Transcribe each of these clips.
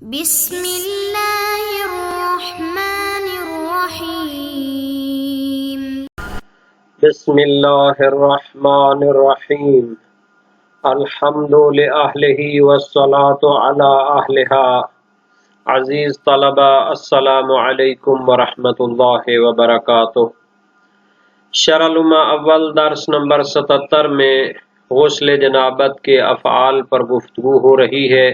بسم اللہ الرحمن الرحیم بسم اللہ الرحمن الرحیم الحمد لأہلہ والصلاة علی اہلہا۔ عزیز طلبہ، السلام علیکم ورحمۃ اللہ وبرکاتہ۔ شرح العلوم اول درس نمبر 77 میں غسل جنابت کے افعال پر گفتگو ہو رہی ہے،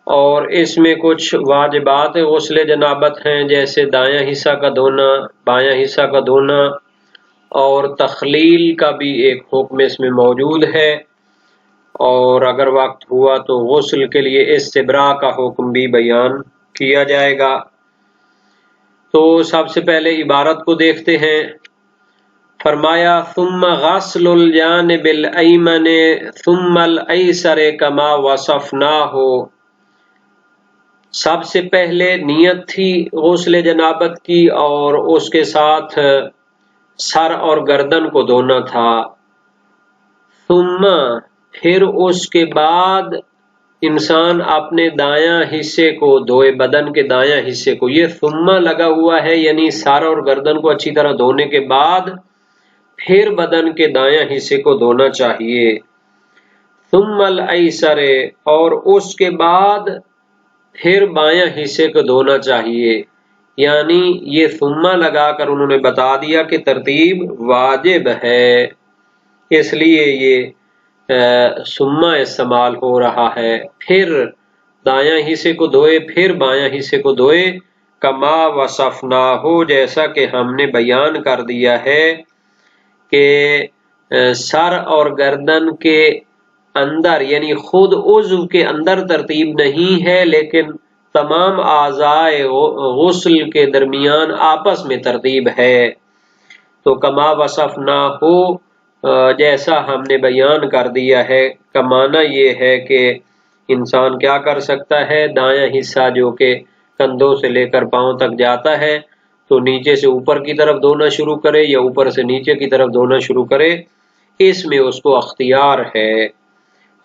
اور اس میں کچھ واجبات غسل جنابت ہیں، جیسے دایاں حصہ کا دھونا، بایاں حصہ کا دھونا، اور تخلیل کا بھی ایک حکم اس میں موجود ہے، اور اگر وقت ہوا تو غسل کے لیے استبراء کا حکم بھی بیان کیا جائے گا۔ تو سب سے پہلے عبارت کو دیکھتے ہیں۔ فرمایا ثم غسل الجانب الایمن ثم الایسر کما وصفناہ۔ سب سے پہلے نیت تھی غسل جنابت کی، اور اس کے ساتھ سر اور گردن کو دھونا تھا۔ ثم پھر اس کے بعد انسان اپنے دایاں حصے کو دھوئے، بدن کے دایاں حصے کو۔ یہ ثم لگا ہوا ہے، یعنی سر اور گردن کو اچھی طرح دھونے کے بعد پھر بدن کے دایاں حصے کو دھونا چاہیے۔ ثم الایسر، اور اس کے بعد پھر بایاں حصے کو دھونا چاہیے، یعنی یہ ثم لگا کر انہوں نے بتا دیا کہ ترتیب واجب ہے، اس لیے یہ ثم استعمال ہو رہا ہے۔ پھر دایاں حصے کو دھوئے، پھر بایاں حصے کو دھوئے، کما وصفناہ، جیسا کہ ہم نے بیان کر دیا ہے کہ سر اور گردن کے اندر، یعنی خود عضو کے اندر ترتیب نہیں ہے، لیکن تمام اعضائے غسل کے درمیان آپس میں ترتیب ہے۔ تو کما وصفناہ، جیسا ہم نے بیان کر دیا ہے، کا معنی یہ ہے کہ انسان کیا کر سکتا ہے، دایاں حصہ جو کہ کندھوں سے لے کر پاؤں تک جاتا ہے، تو نیچے سے اوپر کی طرف دھونا شروع کرے یا اوپر سے نیچے کی طرف دھونا شروع کرے، اس میں اس کو اختیار ہے،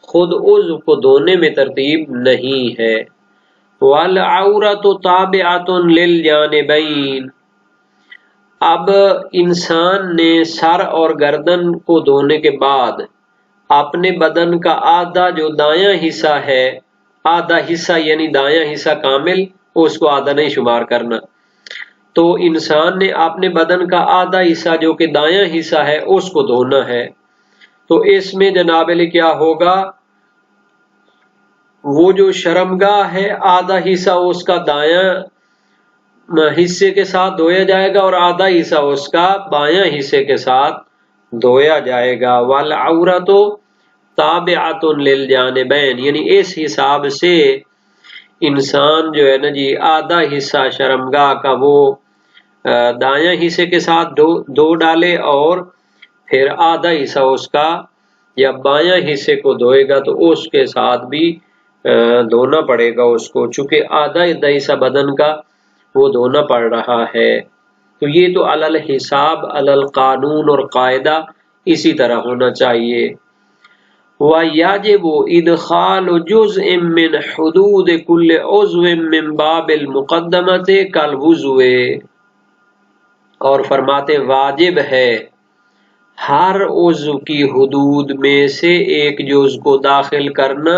خود عضو کو دھونے میں ترتیب نہیں ہے۔ وَالْعَوْرَةُ تَابِعَةٌ لِلْجَانِبَيْنِ، اب انسان نے سر اور گردن کو دھونے کے بعد اپنے بدن کا آدھا جو دایاں حصہ ہے، آدھا حصہ یعنی دایاں حصہ کامل، اس کو آدھا نہیں شمار کرنا، تو انسان نے اپنے بدن کا آدھا حصہ جو کہ دایاں حصہ ہے اس کو دھونا ہے۔ تو اس میں جناب علی کیا ہوگا، وہ جو شرمگاہ ہے آدھا حصہ اس کا دایاں حصے کے ساتھ دھویا جائے گا، اور آدھا حصہ اس کا بایاں حصے کے ساتھ دھویا جائے گا۔ وَالْعَوْرَةُ تَابِعَةٌ لِلْجَانِبَيْنِ، یعنی اس حساب سے انسان جو ہے نا جی، آدھا حصہ شرمگاہ کا وہ دایاں حصے کے ساتھ دھو ڈالے، اور پھر آدھا حصہ اس کا یا بایاں حصے کو دھوئے گا تو اس کے ساتھ بھی دھونا پڑے گا اس کو، چونکہ آدھا حصہ بدن کا وہ دھونا پڑ رہا ہے۔ تو یہ تو علی الحساب، علی القانون اور قاعدہ اسی طرح ہونا چاہیے۔ وَيَجِبُ إِدْخَالُ جُزْءٍ مِّنْ حُدُودِ كُلِّ عُضْوٍ مِّن بَابِ الْمُقَدَّمَةِ كَالْوُضُوءِ، اور فرماتے واجب ہے ہر عضو کی حدود میں سے ایک جز کو داخل کرنا،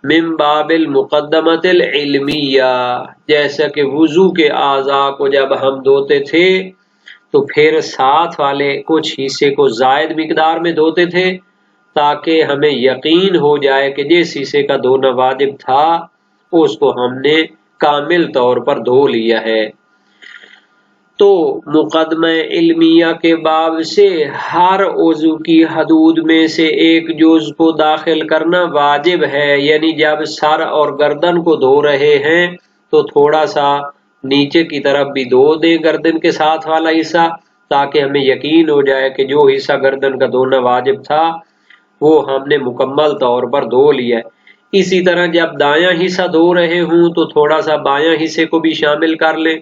من باب المقدمۃ العلمیہ، جیسا کہ وضو کے اعضاء کو جب ہم دھوتے تھے تو پھر ساتھ والے کچھ حصے کو زائد مقدار میں دھوتے تھے، تاکہ ہمیں یقین ہو جائے کہ جس حصے کا دھونا واجب تھا اس کو ہم نے کامل طور پر دھو لیا ہے۔ تو مقدمہ علمیہ کے باب سے ہر عضو کی حدود میں سے ایک جز کو داخل کرنا واجب ہے، یعنی جب سر اور گردن کو دھو رہے ہیں تو تھوڑا سا نیچے کی طرف بھی دھو دیں گردن کے ساتھ والا حصہ، تاکہ ہمیں یقین ہو جائے کہ جو حصہ گردن کا دھونا واجب تھا وہ ہم نے مکمل طور پر دھو لیا ہے۔ اسی طرح جب دایاں حصہ دھو رہے ہوں تو تھوڑا سا بایاں حصے کو بھی شامل کر لیں،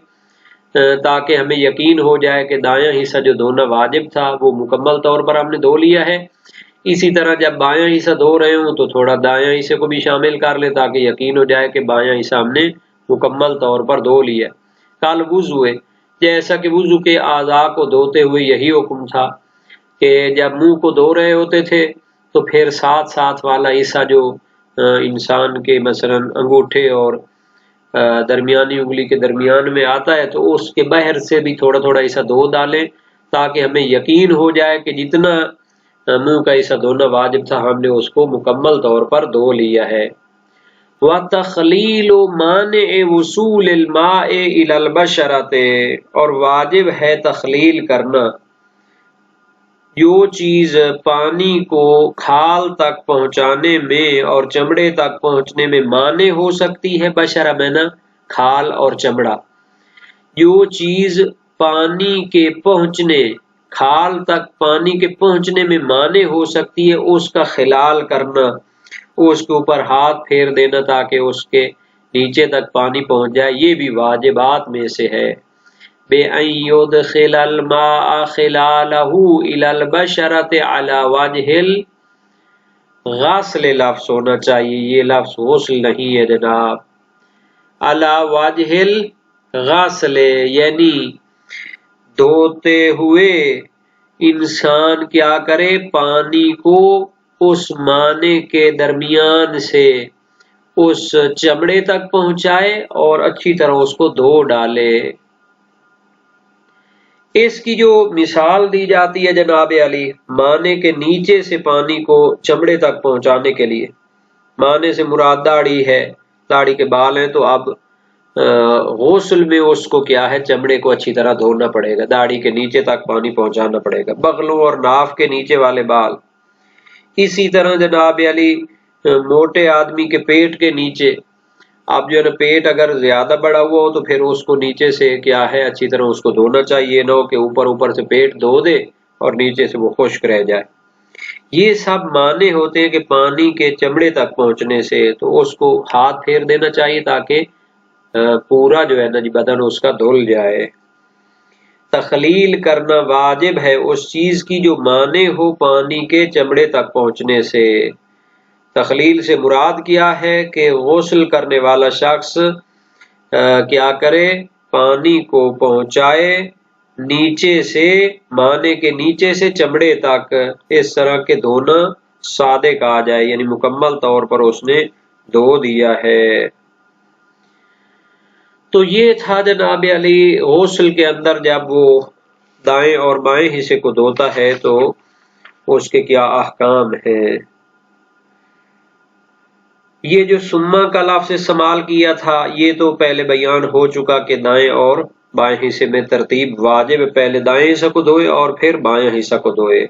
تاکہ ہمیں یقین ہو جائے کہ دایاں حصہ جو دھونا واجب تھا وہ مکمل طور پر ہم نے دھو لیا ہے۔ اسی طرح جب بایاں حصہ دھو رہے ہوں تو تھوڑا دایاں حصے کو بھی شامل کر لے تاکہ یقین ہو جائے کہ بایاں حصہ ہم نے مکمل طور پر دھو لیا۔ کل وضو، جیسا کہ وضو کے اعضاء کو دھوتے ہوئے یہی حکم تھا کہ جب منہ کو دھو رہے ہوتے تھے تو پھر ساتھ ساتھ والا حصہ جو انسان کے مثلا انگوٹھے اور درمیانی انگلی کے درمیان میں آتا ہے تو اس کے بہر سے بھی تھوڑا تھوڑا حصہ دھو ڈالیں تاکہ ہمیں یقین ہو جائے کہ جتنا منہ کا حصہ دھونا واجب تھا ہم نے اس کو مکمل طور پر دھو لیا ہے۔ وَتَخْلِيلُ مَانِعِ وُصُولِ الْمَاءِ إِلَى الْبَشَرَةِ، اور واجب ہے تخلیل کرنا جو چیز پانی کو کھال تک پہنچانے میں اور چمڑے تک پہنچنے میں مانع ہو سکتی ہے۔ بشرہ میں نا کھال اور چمڑا، جو چیز پانی کے پہنچنے، کھال تک پانی کے پہنچنے میں مانع ہو سکتی ہے اس کا خلال کرنا، اس کے اوپر ہاتھ پھیر دینا تاکہ اس کے نیچے تک پانی پہنچ جائے، یہ بھی واجبات میں سے ہے۔ بِأَن يُدْخِلَ الْمَاءَ خِلَالَهُ إِلَى الْبَشَرَةِ عَلَى وَجْهِ الْغَسْلِ لفظ ہونا چاہیے، یہ لفظ غسل نہیں ہے جناب۔ عَلَى وَجْهِ الْغَسْلِ یعنی دھوتے ہوئے انسان کیا کرے، پانی کو اس معنی کے درمیان سے اس چمڑے تک پہنچائے اور اچھی طرح اس کو دھو ڈالے۔ اس کی جو مثال دی جاتی ہے جناب علی، معنی کے نیچے سے پانی کو چمڑے تک پہنچانے کے لیے، معنی سے مراد داڑھی ہے، داڑھی کے بال ہیں تو اب غسل میں اس کو کیا ہے، چمڑے کو اچھی طرح دھونا پڑے گا، داڑھی کے نیچے تک پانی پہنچانا پڑے گا، بغلوں اور ناف کے نیچے والے بال۔ اسی طرح جناب علی موٹے آدمی کے پیٹ کے نیچے، اب جو ہے نا پیٹ اگر زیادہ بڑا ہوا ہو تو پھر اس کو نیچے سے کیا ہے اچھی طرح اس کو دھونا چاہیے، نہ ہو کہ اوپر سے پیٹ دھو دے اور نیچے سے وہ خشک رہ جائے۔ یہ سب معنی ہوتے ہیں کہ پانی کے چمڑے تک پہنچنے سے تو اس کو ہاتھ پھیر دینا چاہیے تاکہ پورا جو ہے نا جی بدن اس کا دھل جائے۔ تخلیل کرنا واجب ہے اس چیز کی جو معنی ہو پانی کے چمڑے تک پہنچنے سے۔ تخلیل سے مراد کیا ہے کہ غسل کرنے والا شخص کیا کرے، پانی کو پہنچائے نیچے سے، معنی کے نیچے سے چمڑے تک، اس طرح کے دھونا صادق آ جائے، یعنی مکمل طور پر اس نے دھو دیا ہے۔ تو یہ تھا جناب علی غسل کے اندر جب وہ دائیں اور بائیں حصے کو دھوتا ہے تو اس کے کیا احکام ہیں۔ یہ جو سما کا لفظ استعمال کیا تھا یہ تو پہلے بیان ہو چکا کہ دائیں اور بائیں حصے میں ترتیب واجب ہے، پہلے دائیں حصہ کو دھوئے اور پھر بائیں حصہ کو دھوئے۔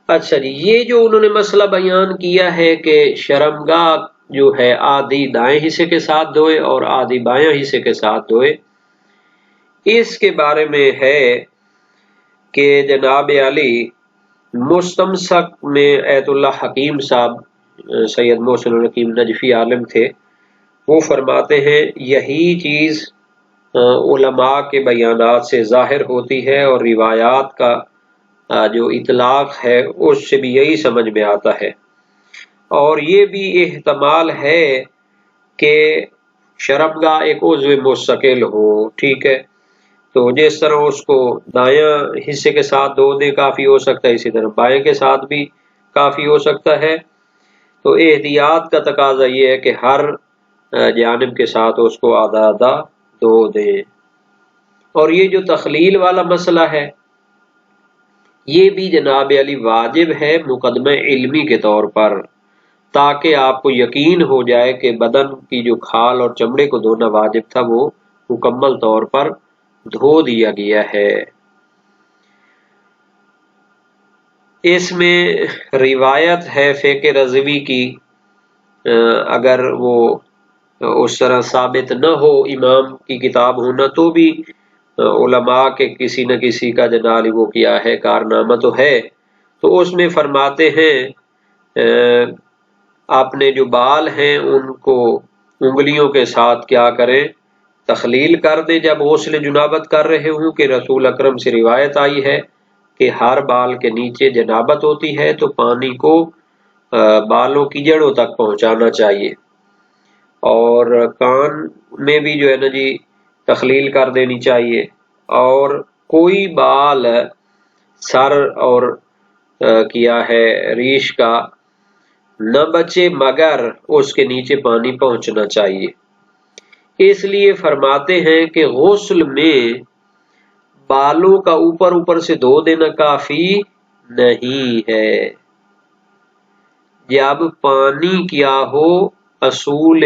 اچھا جی، یہ جو انہوں نے مسئلہ بیان کیا ہے کہ شرمگاہ جو ہے آدھی دائیں حصے کے ساتھ دھوئے اور آدھی بائیں حصے کے ساتھ دھوئے، اس کے بارے میں ہے کہ جناب علی مستمسک میں ایت اللہ حکیم صاحب، سید محسن الحکیم نجفی عالم تھے، وہ فرماتے ہیں یہی چیز علماء کے بیانات سے ظاہر ہوتی ہے اور روایات کا جو اطلاق ہے اس سے بھی یہی سمجھ میں آتا ہے، اور یہ بھی احتمال ہے کہ شرمگاہ ایک عضو مستقل ہو، ٹھیک ہے، تو جس طرح اس کو دایاں حصے کے ساتھ دھو دے کافی ہو سکتا ہے، اسی طرح بائیں کے ساتھ بھی کافی ہو سکتا ہے، تو احتیاط کا تقاضا یہ ہے کہ ہر جانب کے ساتھ اس کو آدھا آدھا دھو دیں۔ اور یہ جو تخلیل والا مسئلہ ہے یہ بھی جناب علی واجب ہے مقدمہ علمی کے طور پر، تاکہ آپ کو یقین ہو جائے کہ بدن کی جو کھال اور چمڑے کو دھونا واجب تھا وہ مکمل طور پر دھو دیا گیا ہے۔ اس میں روایت ہے فقہ رضوی کی، اگر وہ اس طرح ثابت نہ ہو امام کی کتاب ہونا تو بھی علماء کے کسی نہ کسی کا جناب وہ کیا ہے کارنامہ تو ہے، تو اس میں فرماتے ہیں اپنے جو بال ہیں ان کو انگلیوں کے ساتھ کیا کریں، تخلیل کر دیں جب غسل جنابت کر رہے ہوں، کہ رسول اکرم سے روایت آئی ہے کہ ہر بال کے نیچے جنابت ہوتی ہے تو پانی کو بالوں کی جڑوں تک پہنچانا چاہیے، اور کان میں بھی جو ہے نا جی تخلیل کر دینی چاہیے، اور کوئی بال سر اور کیا ہے ریش کا نہ بچے مگر اس کے نیچے پانی پہنچنا چاہیے۔ اس لیے فرماتے ہیں کہ غسل میں بالوں کا اوپر سے دھو دینا کافی نہیں ہے۔ جب پانی کیا ہو اصول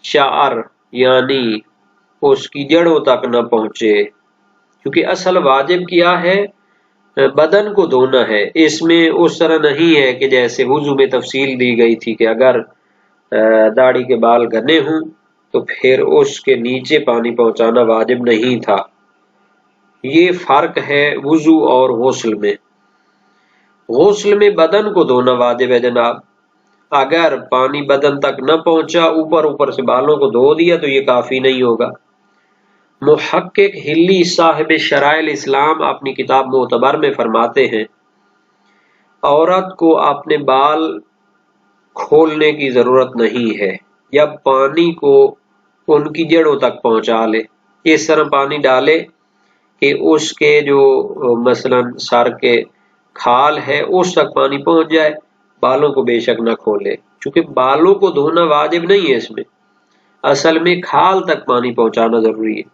شعر یعنی اس کی جڑوں تک نہ پہنچے، کیونکہ اصل واجب کیا ہے، بدن کو دھونا ہے۔ اس میں اس طرح نہیں ہے کہ جیسے وضو میں تفصیل دی گئی تھی کہ اگر داڑھی کے بال گھنے ہوں تو پھر اس کے نیچے پانی پہنچانا واجب نہیں تھا۔ یہ فرق ہے وضو اور غسل میں۔ غسل میں بدن کو دھونا واجب ہے جناب، اگر پانی بدن تک نہ پہنچا، اوپر سے بالوں کو دھو دیا تو یہ کافی نہیں ہوگا۔ محقق ہلی صاحب شرائع الاسلام اپنی کتاب معتبر میں فرماتے ہیں، عورت کو اپنے بال کھولنے کی ضرورت نہیں ہے جب پانی کو ان کی جڑوں تک پہنچا لے۔ اس طرح پانی ڈالے کہ اس کے جو مثلا سر کے کھال ہے اس تک پانی پہنچ جائے، بالوں کو بے شک نہ کھولے، چونکہ بالوں کو دھونا واجب نہیں ہے، اس میں اصل میں کھال تک پانی پہنچانا ضروری ہے۔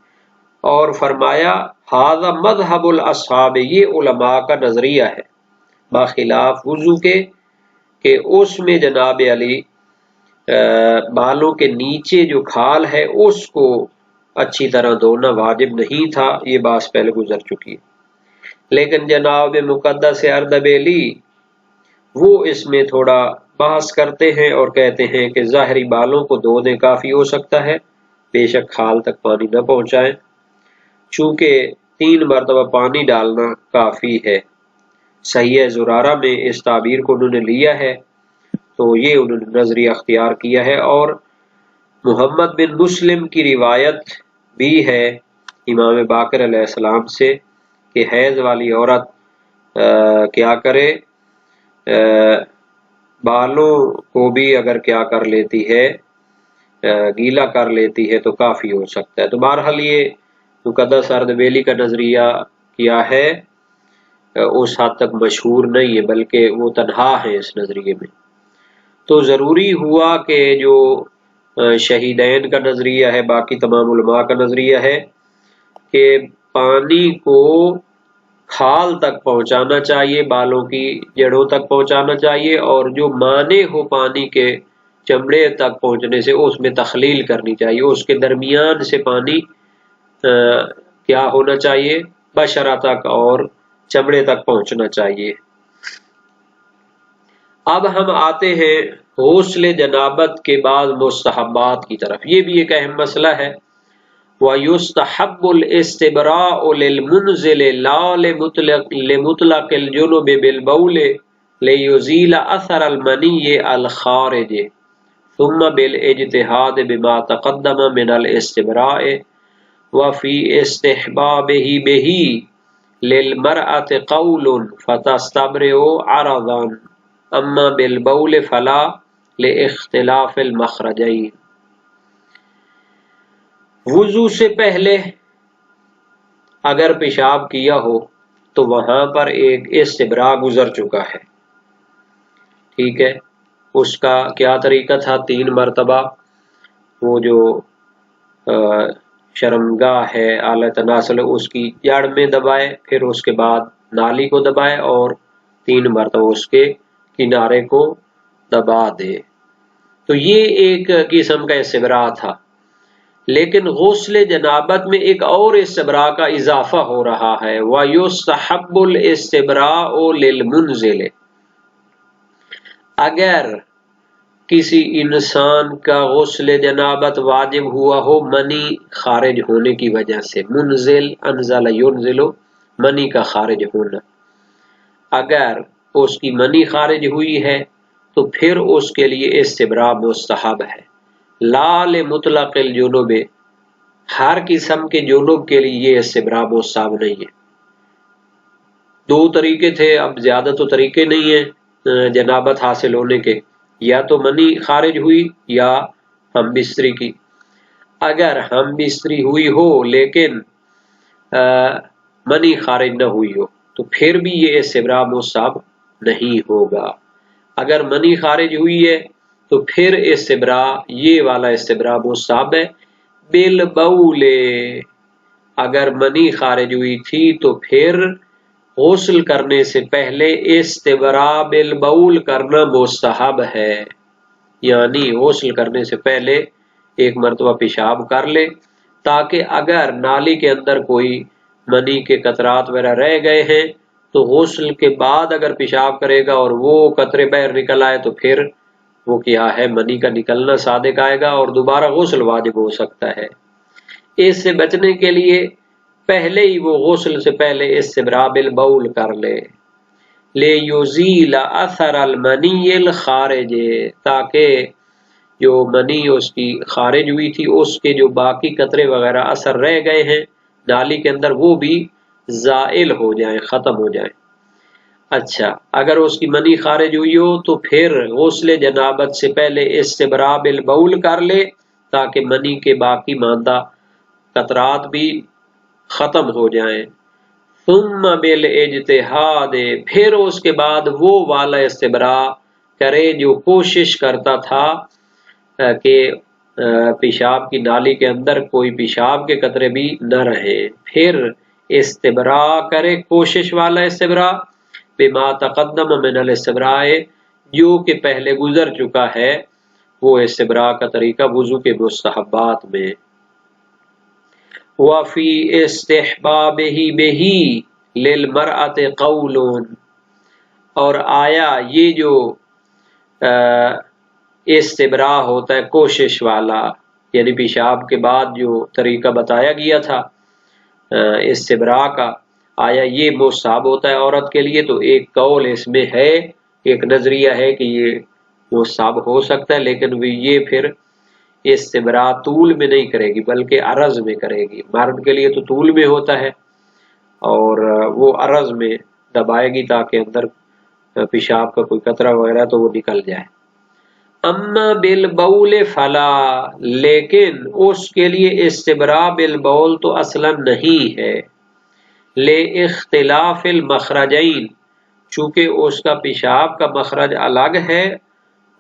اور فرمایا ھذا مذہب الاصحاب، یہ علماء کا نظریہ ہے، باخلاف وضو کے کہ اس میں جناب علی بالوں کے نیچے جو کھال ہے اس کو اچھی طرح دھونا واجب نہیں تھا، یہ بات پہلے گزر چکی ہے۔ لیکن جناب مقدس اردبیلی وہ اس میں تھوڑا بحث کرتے ہیں اور کہتے ہیں کہ ظاہری بالوں کو دھو دیں کافی ہو سکتا ہے، بے شک کھال تک پانی نہ پہنچائیں، چونکہ 3 مرتبہ پانی ڈالنا کافی ہے۔ صحیح زرارہ میں اس تعبیر کو انہوں نے لیا ہے، تو یہ انہوں نے نظریہ اختیار کیا ہے۔ اور محمد بن مسلم کی روایت بھی ہے امام باقر علیہ السلام سے کہ حیض والی عورت کیا کرے، بالوں کو بھی اگر کیا کر لیتی ہے، گیلا کر لیتی ہے تو کافی ہو سکتا ہے۔ تو بہرحال یہ مقدس اردبیلی کا نظریہ کیا ہے اس حد تک مشہور نہیں ہے، بلکہ وہ تنہا ہے اس نظریے میں۔ تو ضروری ہوا کہ جو شہیدین کا نظریہ ہے، باقی تمام علماء کا نظریہ ہے کہ پانی کو کھال تک پہنچانا چاہیے، بالوں کی جڑوں تک پہنچانا چاہیے، اور جو مانے ہو پانی کے چمڑے تک پہنچنے سے اس میں تخلیل کرنی چاہیے، اس کے درمیان سے پانی کیا ہونا چاہیے، بشرہ تک اور چمڑے تک پہنچنا چاہیے۔ اب ہم آتے ہیں غسل جنابت کے بعد مستحبات کی طرف۔ یہ بھی ایک اہم مسئلہ ہے۔ وَيُسْتَحَبُّ الْإِسْتِبْرَاءُ لِلْمُنْزِلِ لَا لِمُطْلَقِ الْجُنُبِ بِالْبَوْلِ لِيُزِيلَ أَثَرَ الْمَنِيِّ الْخَارِجِ ثُمَّ بِالْإِجْتِهَادِ بِمَا تَقَدَّمَ مِنَ الْإِسْتِبْرَاءِ وَفِي اسْتِحْبَابِهِ بِهِ لِلْمَرْأَةِ قَوْلٌ فَتَسْتَبْرِئُ عَرَضًا اما بالبول فلا لاختلاف المخرجین۔ وضو سے پہلے اگر پیشاب کیا ہو تو وہاں پر ایک استبراء گزر چکا ہے، ٹھیک ہے، اس کا کیا طریقہ تھا؟ 3 مرتبہ وہ جو شرمگاہ ہے اعلی تناسل اس کی جڑ میں دبائے، پھر اس کے بعد نالی کو دبائے اور 3 مرتبہ اس کے کنارے کو دبا دے۔ تو یہ ایک قسم کا استبراء تھا۔ لیکن غسل جنابت میں ایک اور استبراء کا اضافہ ہو رہا ہے، وَيُسْتَحَبُّ الْإِسْتِبْرَاءُ لِلْمُنْزِلِ۔ اگر کسی انسان کا غسل جنابت واجب ہوا ہو منی خارج ہونے کی وجہ سے، منزل انزل ینزل منی کا خارج ہونا، اگر اس کی منی خارج ہوئی ہے تو پھر اس کے لیے استبراء مستحب ہے۔ لا لمطلق الجنوب، ہر قسم کے جنوب کے لیے یہ استبراء مستحب نہیں ہے۔ دو طریقے تھے، اب زیادہ تو طریقے نہیں ہیں جنابت حاصل ہونے کے، یا تو منی خارج ہوئی یا ہم بستری کی۔ اگر ہم بستری ہوئی ہو لیکن منی خارج نہ ہوئی ہو تو پھر بھی یہ استبراء مستحب نہیں ہوگا۔ اگر منی خارج ہوئی ہے تو پھر استبراء، یہ والا استبراء مستحب ہے۔ بالبول، اگر منی خارج ہوئی تھی تو پھر غسل کرنے سے پہلے استبراء بالبول کرنا مستحب ہے، یعنی غسل کرنے سے پہلے ایک مرتبہ پیشاب کر لے، تاکہ اگر نالی کے اندر کوئی منی کے قطرات وغیرہ رہ گئے ہیں تو غسل کے بعد اگر پیشاب کرے گا اور وہ قطرے باہر نکل آئے تو پھر وہ کیا ہے، منی کا نکلنا صادق آئے گا اور دوبارہ غسل واجب ہو سکتا ہے۔ اس سے بچنے کے لیے پہلے ہی وہ غسل سے پہلے استبراء بالبول کر لے، لیزیل اثر المنی الخارج، تاکہ جو منی اس کی خارج ہوئی تھی اس کے جو باقی قطرے وغیرہ اثر رہ گئے ہیں نالی کے اندر وہ بھی زائل ہو جائیں، ختم ہو جائیں۔ اچھا، اگر اس کی منی خارج ہوئی ہو تو پھر غسل جنابت سے پہلے استبراء بالبول کر لے تاکہ منی کے باقی ماندہ قطرات بھی ختم ہو جائیں۔ ثم بالاجتہاد، پھر اس کے بعد وہ والا استبراء کرے جو کوشش کرتا تھا کہ پیشاب کی نالی کے اندر کوئی پیشاب کے قطرے بھی نہ رہے، پھر استبراء کرے کوشش والا استبراء بما تقدم من الاستبراء، جو کہ پہلے گزر چکا ہے وہ استبراء کا طریقہ وضو کے مستحبات میں۔ وفی استحبابہ بہ للمرأۃ قول، اور آیا یہ جو استبراء ہوتا ہے کوشش والا، یعنی پیشاب کے بعد جو طریقہ بتایا گیا تھا استبراء کا، آیا یہ مستحب ہوتا ہے عورت کے لیے؟ تو ایک قول اس میں ہے، ایک نظریہ ہے کہ یہ مستحب ہو سکتا ہے، لیکن یہ پھر استبراء طول میں نہیں کرے گی بلکہ عرض میں کرے گی۔ مرد کے لیے تو طول میں ہوتا ہے اور وہ عرض میں دبائے گی تاکہ اندر پیشاب کا کوئی قطرہ وغیرہ تو وہ نکل جائے۔ اما بالبول فلا، لیکن اس کے لیے استبراء بالبول تو اصلا نہیں ہے، لے اختلاف المخرجین، چونکہ اس کا پیشاب کا مخرج الگ ہے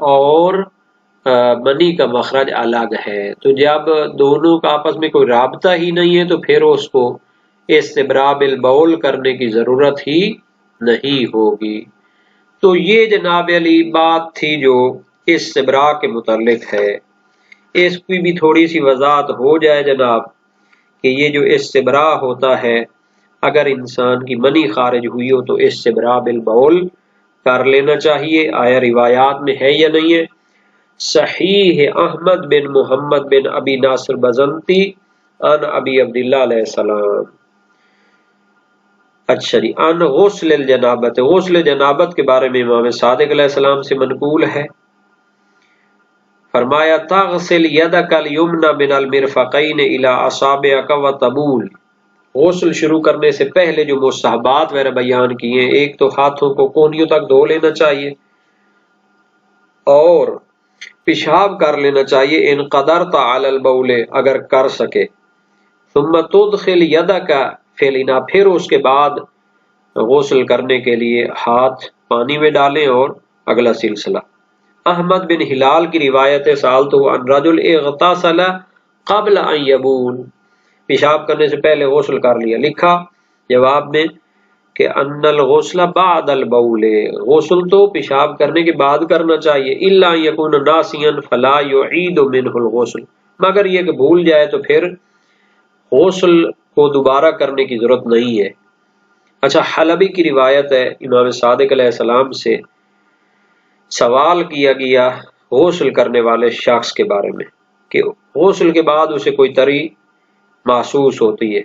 اور منی کا مخرج الگ ہے، تو جب دونوں کا آپس میں کوئی رابطہ ہی نہیں ہے تو پھر اس کو استبراء بالبول کرنے کی ضرورت ہی نہیں ہوگی۔ تو یہ جناب علی بات تھی جو استبراء کے متعلق ہے۔ اس کی بھی تھوڑی سی وضاحت ہو جائے جناب کہ یہ جو استبراء ہوتا ہے، اگر انسان کی منی خارج ہوئی ہو تو استبراء بالبول کر لینا چاہیے۔ آیا روایات میں ہے یا نہیں ہے؟ صحیح احمد بن محمد بن ابی ناصر بزنتی ان ابی عبداللہ علیہ السلام۔ اچھا جی، ان غسل الجنابت، غسل جنابت کے بارے میں امام صادق علیہ السلام سے منقول ہے، فرمایا تغسل یدک الیمنی من المرفقین الی اصابعک وتبول۔ غسل شروع کرنے سے پہلے جو مستحبات وغیرہ بیان کیے ہیں، ایک تو ہاتھوں کو کونیوں تک دھو لینا چاہیے اور پیشاب کر لینا چاہیے، ان قدرت علی البول، اگر کر سکے۔ ثم تدخل یدک فی الاناء، پھر اس کے بعد غسل کرنے کے لیے ہاتھ پانی میں ڈالیں اور اگلا سلسلہ۔ احمد بن ہلال کی روایت ہے، سالتہ عن رجل اغتسل قبل ان یبول، پیشاب کرنے سے پہلے غسل کر لیا، لکھا جواب میں کہ ان الغسل بعد البول، غسل تو پیشاب کرنے کے بعد کرنا چاہیے، الا ان یکون ناسیا فلا یعید منہ الغسل، مگر یہ کہ بھول جائے تو پھر غسل کو دوبارہ کرنے کی ضرورت نہیں ہے۔ اچھا، حلبی کی روایت ہے، امام صادق علیہ السلام سے سوال کیا گیا غسل کرنے والے شخص کے بارے میں کہ غسل کے بعد اسے کوئی تری محسوس ہوتی ہے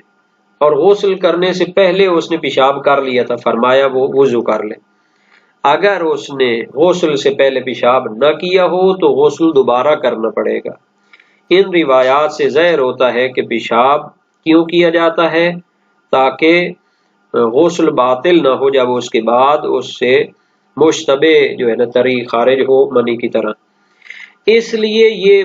اور غسل کرنے سے پہلے اس نے پیشاب کر لیا تھا، فرمایا وہ وضو کر لے۔ اگر اس نے غسل سے پہلے پیشاب نہ کیا ہو تو غسل دوبارہ کرنا پڑے گا۔ ان روایات سے ظاہر ہوتا ہے کہ پیشاب کیوں کیا جاتا ہے؟ تاکہ غسل باطل نہ ہو جب اس کے بعد اس سے مشتبہ جو ہے نا طری خارج ہو منی کی طرح۔ اس لیے یہ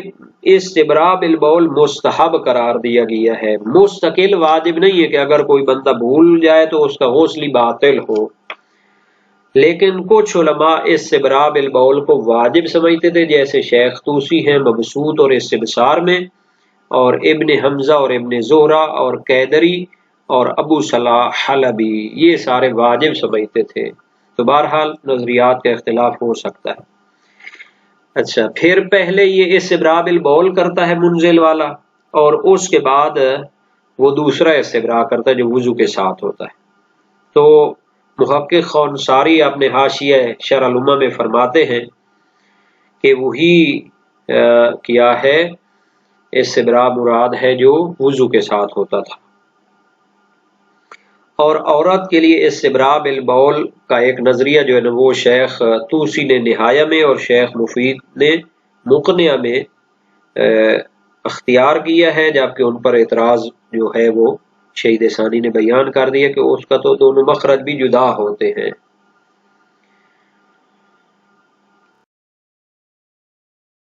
استبراء بالبول مستحب قرار دیا گیا ہے، مستقل واجب نہیں ہے کہ اگر کوئی بندہ بھول جائے تو اس کا غسل باطل ہو۔ لیکن کچھ علماء استبراء بالبول کو واجب سمجھتے تھے، جیسے شیخ طوسی ہیں مبسوط اور استبصار میں، اور ابن حمزہ اور ابن زہرہ اور قیدری اور ابو صلاح حلبی، یہ سارے واجب سمجھتے تھے۔ تو بہرحال نظریات کا اختلاف ہو سکتا ہے۔ اچھا، پھر پہلے یہ استبراء بالبول کرتا ہے منزل والا، اور اس کے بعد وہ دوسرا استبراء کرتا ہے جو وضو کے ساتھ ہوتا ہے۔ تو محقق خونساری اپنے حاشیہ شرح الامہ میں فرماتے ہیں کہ وہی کیا ہے استبراء مراد ہے جو وضو کے ساتھ ہوتا تھا۔ اور عورت کے لیے استبراء بالبول کا ایک نظریہ جو ہے نا وہ شیخ طوسی نے نہایہ میں اور شیخ مفید نے مقنعہ میں اختیار کیا ہے، جبکہ ان پر اعتراض جو ہے وہ شہید ثانی نے بیان کر دیا کہ اس کا تو دونوں مخرج بھی جدا ہوتے ہیں۔